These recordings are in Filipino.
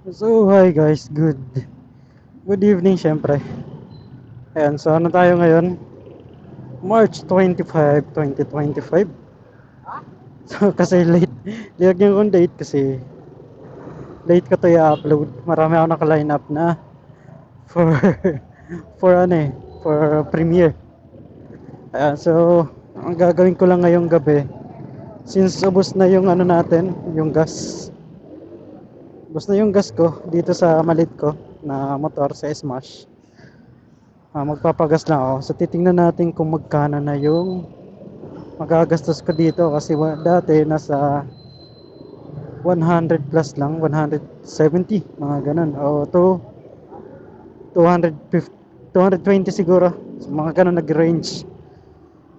So, hi guys, good evening syempre. Ayan, so ano tayo ngayon? March 25, 2025. So, kasi lagyan kong date kasi late ko to i-upload. Marami ako naka-line up na for, for ano eh, for premiere. Ayan, so, ang gagawin ko lang ngayong gabi, since ubos na yung ano natin, yung gas. Ubos na yung gas ko dito sa malit ko na motor sa Smash. Magpapagas lang ako. So, titingnan natin kung magkano na yung magagastos ko dito kasi dati nasa 100 plus lang, 170 mga ganun o 250, 220 siguro, so, mga ganun nag-range.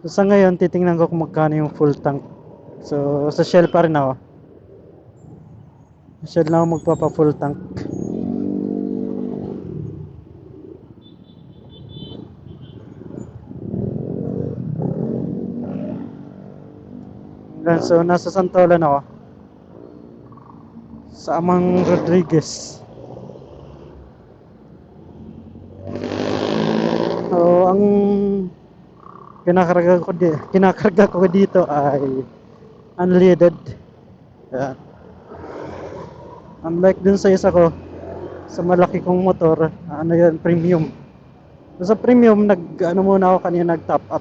So sa ngayon titingnan ko kung magkano yung full tank. So sa Shell pa rin ako, Shell na ako magpapa full tank. So nasa Santolan ako sa Amang Rodriguez. So ang kinakarga ko dito ay unleaded. Yan. Unlike dun sa isa ko, sa malaki kong motor, ano yun, premium. So, sa premium, ano muna ako kanina, nag top up.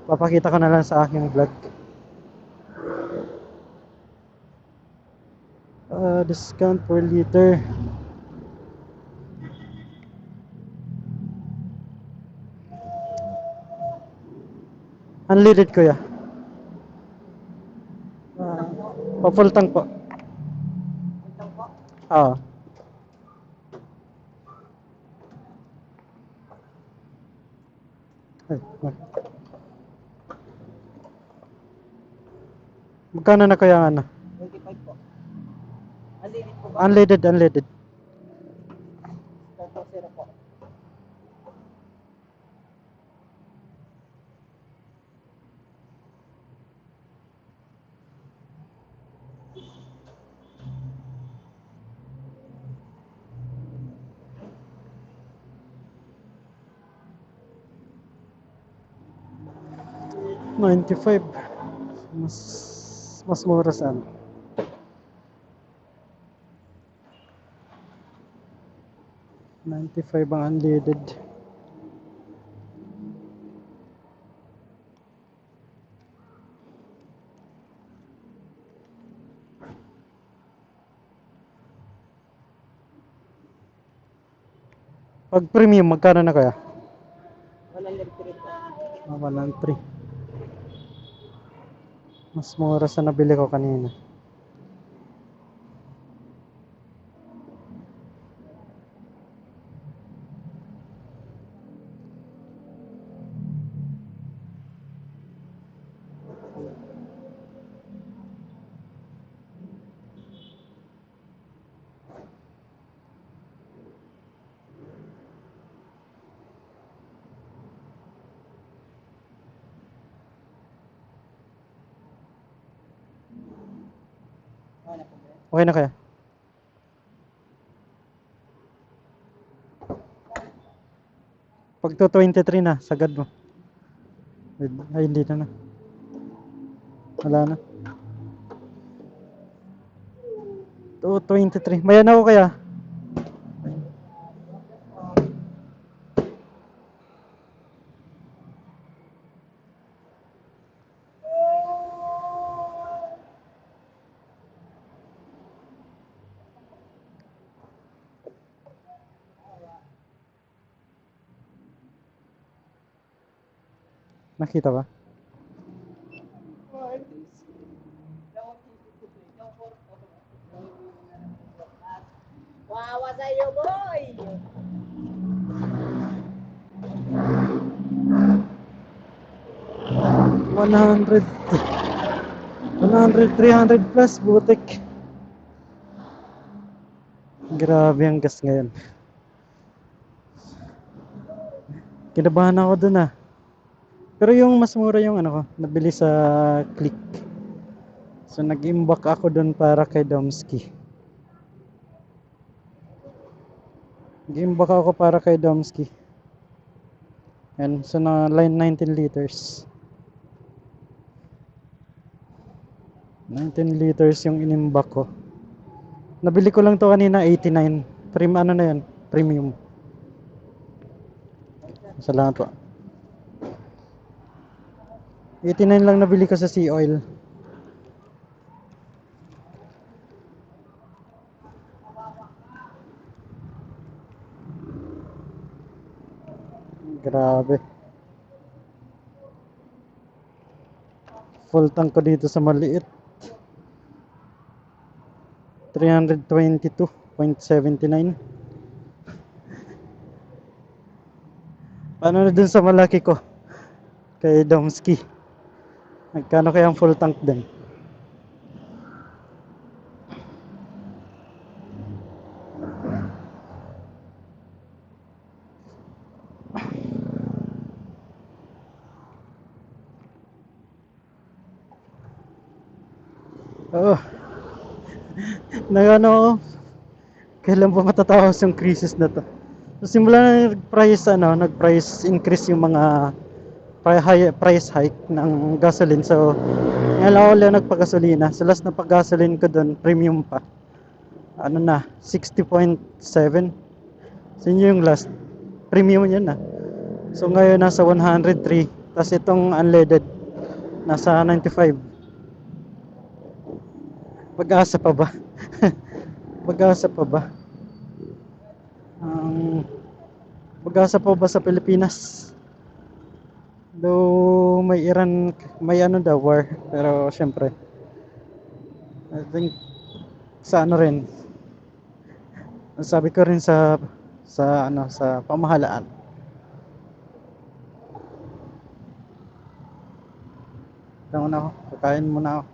Papakita ko na lang sa aking vlog. Discount per liter. Unleaded ko ya. Pa full tank po. Ah, ay, magkano na kaya ano? 25 po. Unleaded po ba? Unleaded. Toto zero po. $95. Mas, mas mura sa ano. 95 ang unleaded. Pag premium, magkano na kaya? 103 po. 113. Mas mura sa nabili ko kanina. Ano po ba? Okay na kaya? Pag 223 na, sagad mo. Ay, hindi na. Wala na. 223. Mayan ako kaya? Nakita ba? Wawa sa'yo, boy! 100. 100, 300 plus, butik. Grabe ang gas ngayon. Kinabahan ako dun ah. Pero yung mas mura yung ano ko, nabili sa Click. So nag-imbak ako dun para kay Domski. Game baka ako para kay Domsky. Yan, so na line 19 liters. 19 liters yung inimbak ko. Nabili ko lang to kanina 89. Ano na yan? Premium. Salamat po. 89 lang nabili ko sa Sea Oil. Grabe. Full tank ko dito sa maliit. 322.79. Paano na dun sa malaki ko? Kay Domsky. Nagkano kaya ang full tank din? Oh, nagano, kailan ba matatapos yung crisis na to? So, simula na nag-price increase yung mga price hike ng gasoline. So, ngayon lang ako ulit nagpagasolina. Sa last na pag-gasoline ko doon, premium pa. Ano na, 60.7. So, yun yung last. Premium yun na. So, ngayon nasa 103. Tapos itong unleaded, nasa 95. Pag-asa pa ba? Pag-asa pa ba? Ang pag-asa pa ba sa Pilipinas? Though may Iran, may ano daw war, pero syempre I think sa ano rin, sabi ko rin sa pamahalaan. Tama na ako, kakain muna ako.